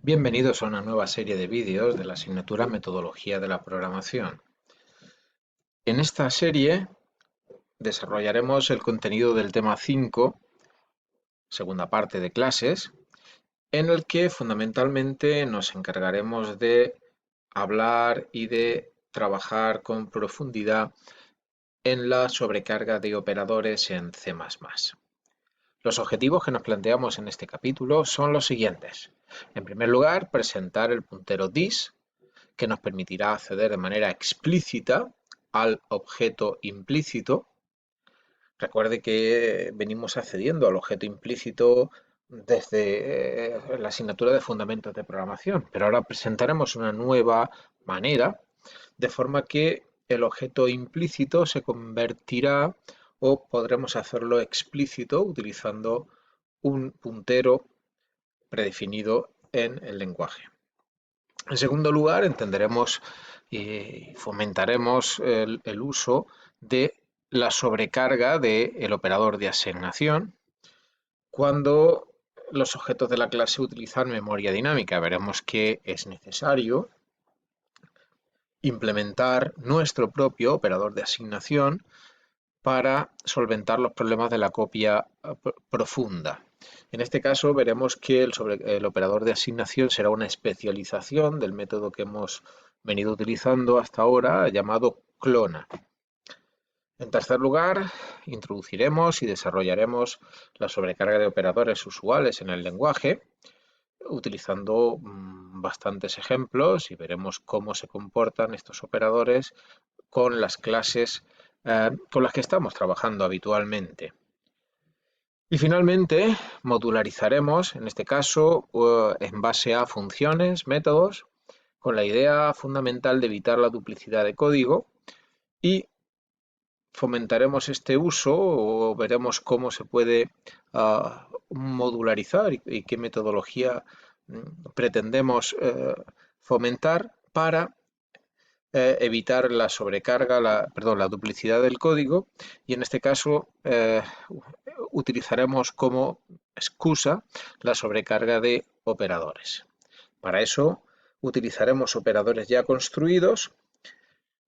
Bienvenidos a una nueva serie de vídeos de la asignatura Metodología de la Programación. En esta serie desarrollaremos el contenido del tema 5, segunda parte de clases, en el que fundamentalmente nos encargaremos de hablar y de trabajar con profundidad en la sobrecarga de operadores en C++. Los objetivos que nos planteamos en este capítulo son los siguientes. En primer lugar, presentar el puntero dis, que nos permitirá acceder de manera explícita al objeto implícito. Recuerde que venimos accediendo al objeto implícito desde la asignatura de Fundamentos de Programación, pero ahora presentaremos una nueva manera, de forma que el objeto implícito se convertirá o podremos hacerlo explícito utilizando un puntero predefinido en el lenguaje. En segundo lugar, entenderemos y fomentaremos el uso de la sobrecarga del operador de asignación cuando los objetos de la clase utilizan memoria dinámica. Veremos que es necesario implementar nuestro propio operador de asignación para solventar los problemas de la copia profunda. En este caso veremos que el operador de asignación será una especialización del método que hemos venido utilizando hasta ahora, llamado clona. En tercer lugar, introduciremos y desarrollaremos la sobrecarga de operadores usuales en el lenguaje, utilizando bastantes ejemplos, y veremos cómo se comportan estos operadores con las clases con las que estamos trabajando habitualmente. Y finalmente modularizaremos, en este caso, en base a funciones, métodos, con la idea fundamental de evitar la duplicidad de código, y fomentaremos este uso o veremos cómo se puede modularizar y qué metodología pretendemos fomentar para evitar la sobrecarga, la duplicidad del código, y en este caso utilizaremos como excusa la sobrecarga de operadores. Para eso utilizaremos operadores ya construidos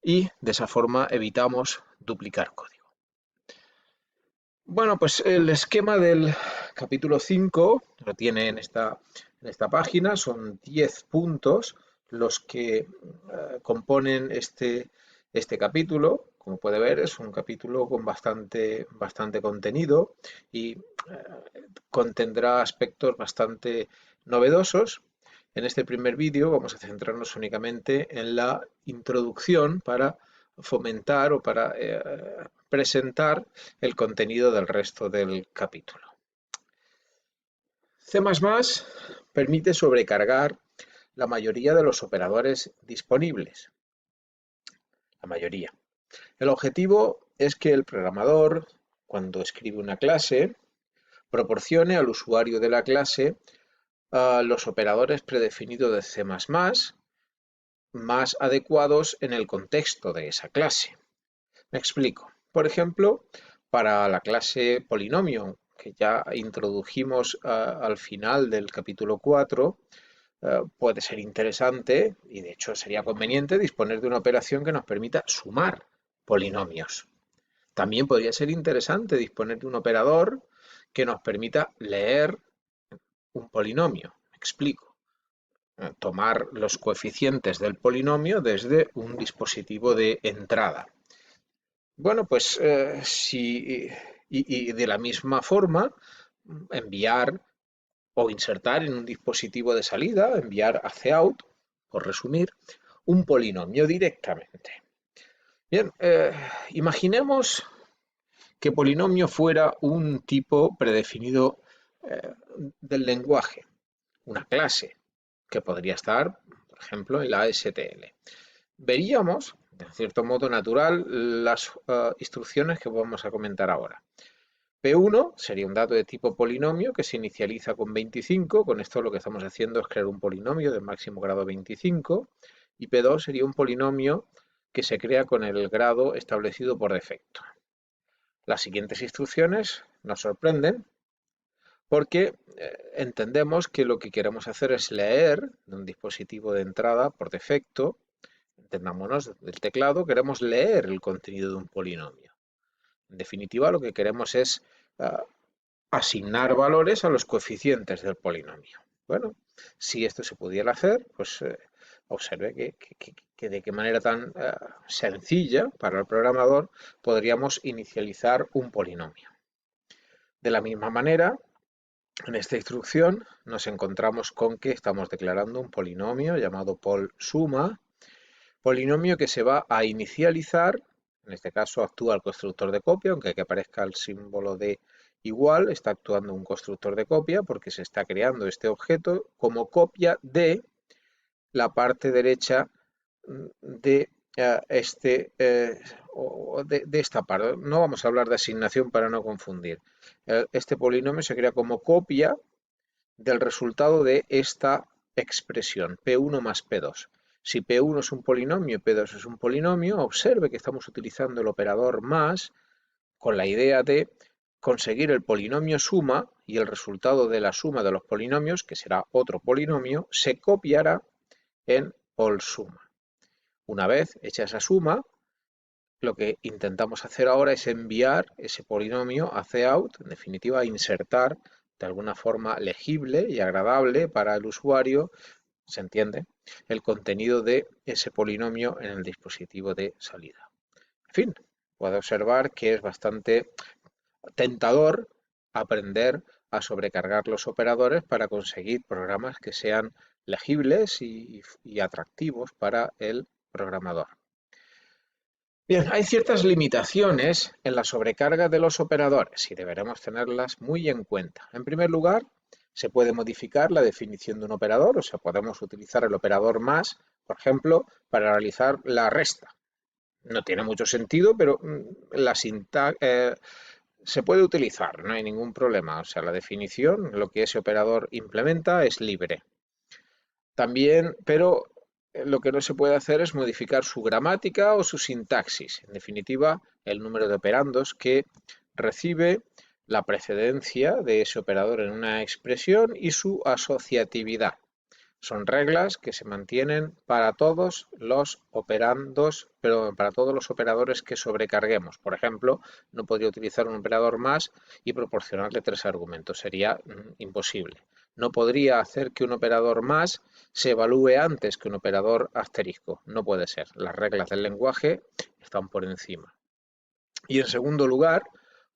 y de esa forma evitamos duplicar código. Bueno, pues el esquema del capítulo 5 lo tiene en esta página, son 10 puntos los que componen este capítulo. Como puede ver, es un capítulo con bastante contenido y contendrá aspectos bastante novedosos. En este primer vídeo vamos a centrarnos únicamente en la introducción para fomentar o para presentar el contenido del resto del capítulo. C++ permite sobrecargar la mayoría de los operadores disponibles. La mayoría. El objetivo es que el programador, cuando escribe una clase, proporcione al usuario de la clase los operadores predefinidos de C++ más adecuados en el contexto de esa clase. Me explico. Por ejemplo, para la clase polinomio, que ya introdujimos al final del capítulo 4, puede ser interesante, y de hecho sería conveniente, disponer de una operación que nos permita sumar polinomios. También podría ser interesante disponer de un operador que nos permita leer un polinomio. Me explico. Tomar los coeficientes del polinomio desde un dispositivo de entrada. Bueno, pues y de la misma forma enviar o insertar en un dispositivo de salida, enviar a cout, por resumir, un polinomio directamente. Bien, imaginemos que polinomio fuera un tipo predefinido del lenguaje, una clase, que podría estar, por ejemplo, en la STL. Veríamos, de cierto modo natural, las instrucciones que vamos a comentar ahora. P1 sería un dato de tipo polinomio que se inicializa con 25, con esto lo que estamos haciendo es crear un polinomio de máximo grado 25, y P2 sería un polinomio que se crea con el grado establecido por defecto. Las siguientes instrucciones nos sorprenden porque entendemos que lo que queremos hacer es leer de un dispositivo de entrada por defecto, entendámonos del teclado, queremos leer el contenido de un polinomio. En definitiva, lo que queremos es asignar valores a los coeficientes del polinomio. Bueno, si esto se pudiera hacer, pues observe que de qué manera tan sencilla para el programador podríamos inicializar un polinomio. De la misma manera, en esta instrucción nos encontramos con que estamos declarando un polinomio llamado polsuma, polinomio que se va a inicializar, en este caso actúa el constructor de copia, aunque aquí aparezca el símbolo de igual, está actuando un constructor de copia porque se está creando este objeto como copia de la parte derecha de esta parte. No vamos a hablar de asignación para no confundir. Este polinomio se crea como copia del resultado de esta expresión, P1 más P2. Si P1 es un polinomio y P2 es un polinomio, observe que estamos utilizando el operador más con la idea de conseguir el polinomio suma y el resultado de la suma de los polinomios, que será otro polinomio, se copiará en polsuma. Una vez hecha esa suma, lo que intentamos hacer ahora es enviar ese polinomio a cout, en definitiva insertar de alguna forma legible y agradable para el usuario, se entiende, el contenido de ese polinomio en el dispositivo de salida. En fin, puede observar que es bastante tentador aprender a sobrecargar los operadores para conseguir programas que sean legibles y atractivos para el programador. Bien, hay ciertas limitaciones en la sobrecarga de los operadores y deberemos tenerlas muy en cuenta. En primer lugar, se puede modificar la definición de un operador, o sea, podemos utilizar el operador más, por ejemplo, para realizar la resta. No tiene mucho sentido, pero la se puede utilizar, no hay ningún problema. O sea, la definición, lo que ese operador implementa es libre. También, pero lo que no se puede hacer es modificar su gramática o su sintaxis. En definitiva, el número de operandos que recibe, la precedencia de ese operador en una expresión y su asociatividad. Son reglas que se mantienen para todos los operandos, pero para todos los operadores que sobrecarguemos. Por ejemplo, no podría utilizar un operador más y proporcionarle 3 argumentos. Sería imposible. No podría hacer que un operador más se evalúe antes que un operador asterisco. No puede ser. Las reglas del lenguaje están por encima. Y en segundo lugar,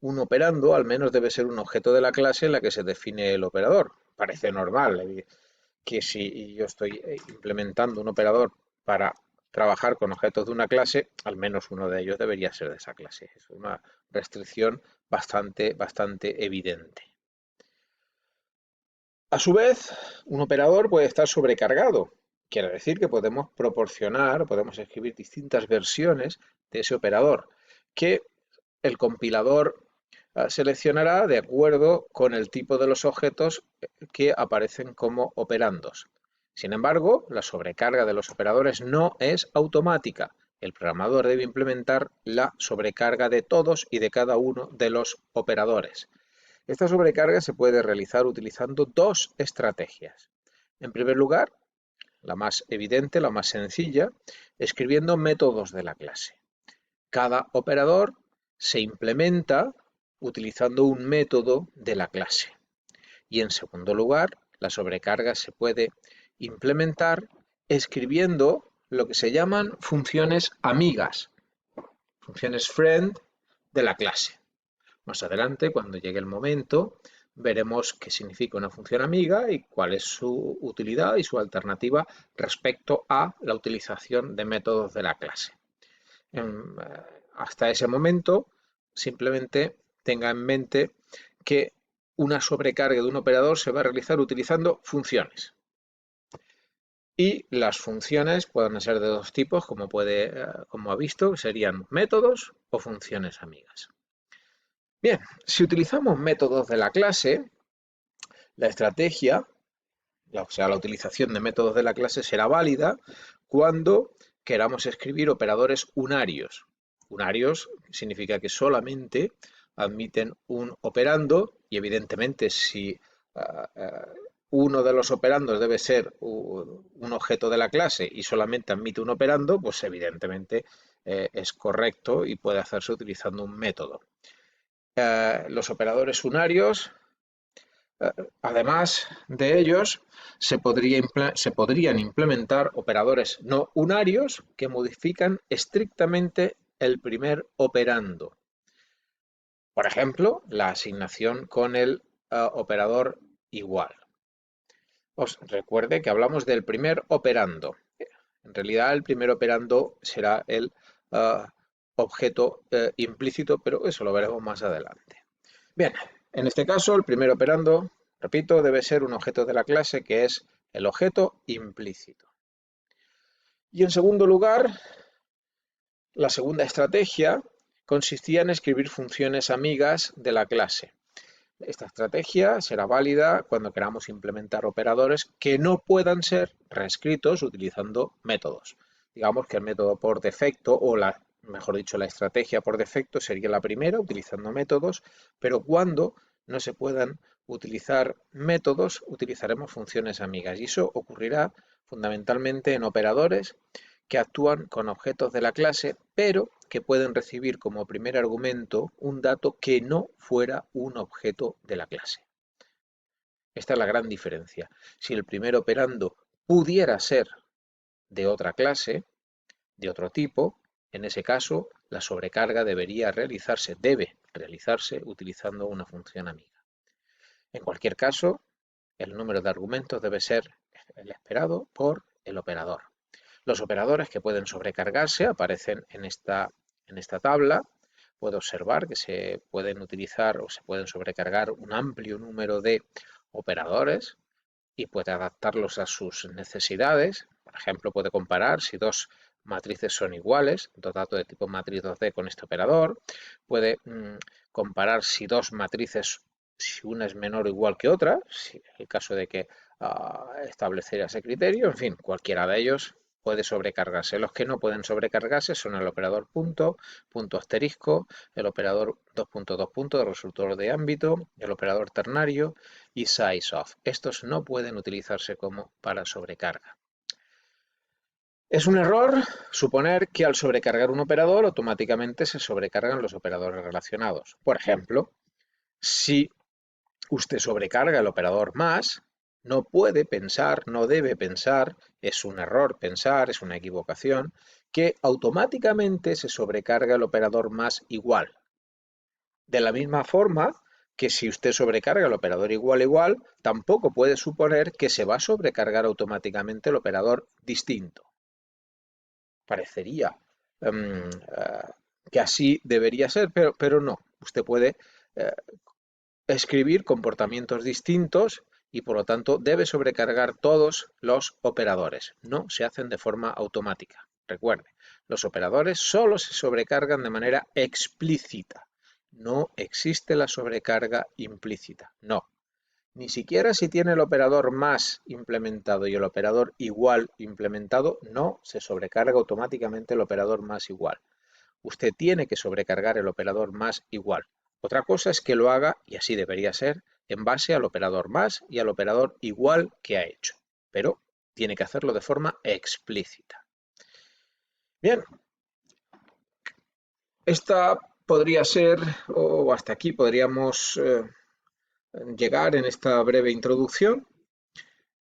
un operando al menos debe ser un objeto de la clase en la que se define el operador. Parece normal que si yo estoy implementando un operador para trabajar con objetos de una clase, al menos uno de ellos debería ser de esa clase. Es una restricción bastante evidente. A su vez, un operador puede estar sobrecargado. Quiere decir que podemos podemos escribir distintas versiones de ese operador que el compilador seleccionará de acuerdo con el tipo de los objetos que aparecen como operandos. Sin embargo, la sobrecarga de los operadores no es automática. El programador debe implementar la sobrecarga de todos y de cada uno de los operadores. Esta sobrecarga se puede realizar utilizando 2 estrategias. En primer lugar, la más evidente, la más sencilla, escribiendo métodos de la clase. Cada operador se implementa utilizando un método de la clase. Y en segundo lugar, la sobrecarga se puede implementar escribiendo lo que se llaman funciones amigas, funciones friend de la clase. Más adelante, cuando llegue el momento, veremos qué significa una función amiga y cuál es su utilidad y su alternativa respecto a la utilización de métodos de la clase. Hasta ese momento, simplemente tenga en mente que una sobrecarga de un operador se va a realizar utilizando funciones. Y las funciones pueden ser de 2 tipos, como ha visto, serían métodos o funciones amigas. Bien, si utilizamos métodos de la clase, la estrategia, o sea, la utilización de métodos de la clase será válida cuando queramos escribir operadores unarios. Unarios significa que solamente admiten un operando y evidentemente si uno de los operandos debe ser un objeto de la clase y solamente admite un operando, pues evidentemente es correcto y puede hacerse utilizando un método. Los operadores unarios, además de ellos, se podrían implementar operadores no unarios que modifican estrictamente el primer operando. Por ejemplo, la asignación con el operador igual. Os recuerde que hablamos del primer operando. En realidad, el primer operando será el objeto implícito, pero eso lo veremos más adelante. Bien, en este caso, el primer operando, repito, debe ser un objeto de la clase que es el objeto implícito. Y en segundo lugar, la segunda estrategia consistía en escribir funciones amigas de la clase. Esta estrategia será válida cuando queramos implementar operadores que no puedan ser reescritos utilizando métodos. Digamos que el método por defecto, o mejor dicho, la estrategia por defecto sería la primera, utilizando métodos, pero cuando no se puedan utilizar métodos, utilizaremos funciones amigas. Y eso ocurrirá fundamentalmente en operadores que actúan con objetos de la clase, pero que pueden recibir como primer argumento un dato que no fuera un objeto de la clase. Esta es la gran diferencia. Si el primer operando pudiera ser de otra clase, de otro tipo, en ese caso la sobrecarga debe realizarse utilizando una función amiga. En cualquier caso, el número de argumentos debe ser el esperado por el operador. Los operadores que pueden sobrecargarse aparecen en esta tabla. Puedo observar que se pueden utilizar o se pueden sobrecargar un amplio número de operadores y puede adaptarlos a sus necesidades. Por ejemplo, puede comparar si dos matrices son iguales, dos datos de tipo matriz 2D con este operador. Puede comparar si dos matrices, si una es menor o igual que otra, si en el caso de que estableciera ese criterio. En fin, cualquiera de ellos puede sobrecargarse. Los que no pueden sobrecargarse son el operador punto, punto asterisco, el operador 2.2 punto, el resultador de ámbito, el operador ternario y sizeof. Estos no pueden utilizarse como para sobrecarga. Es un error suponer que al sobrecargar un operador automáticamente se sobrecargan los operadores relacionados. Por ejemplo, si usted sobrecarga el operador más, no puede pensar, no debe pensar, es un error pensar, es una equivocación, que automáticamente se sobrecarga el operador más igual. De la misma forma que si usted sobrecarga el operador igual, tampoco puede suponer que se va a sobrecargar automáticamente el operador distinto. Parecería que así debería ser, pero no. Usted puede escribir comportamientos distintos y por lo tanto debe sobrecargar todos los operadores. No se hacen de forma automática. Recuerde, los operadores solo se sobrecargan de manera explícita. No existe la sobrecarga implícita. No. Ni siquiera si tiene el operador más implementado y el operador igual implementado, no se sobrecarga automáticamente el operador más igual. Usted tiene que sobrecargar el operador más igual. Otra cosa es que lo haga, y así debería ser, en base al operador más y al operador igual que ha hecho. Pero tiene que hacerlo de forma explícita. Bien. Esta podría ser, o hasta aquí podríamos llegar en esta breve introducción.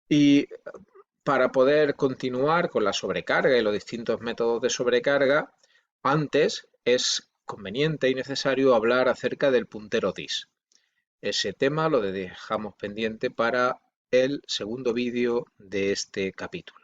Y para poder continuar con la sobrecarga y los distintos métodos de sobrecarga, antes es conveniente y necesario hablar acerca del puntero dis. Ese tema lo dejamos pendiente para el segundo vídeo de este capítulo.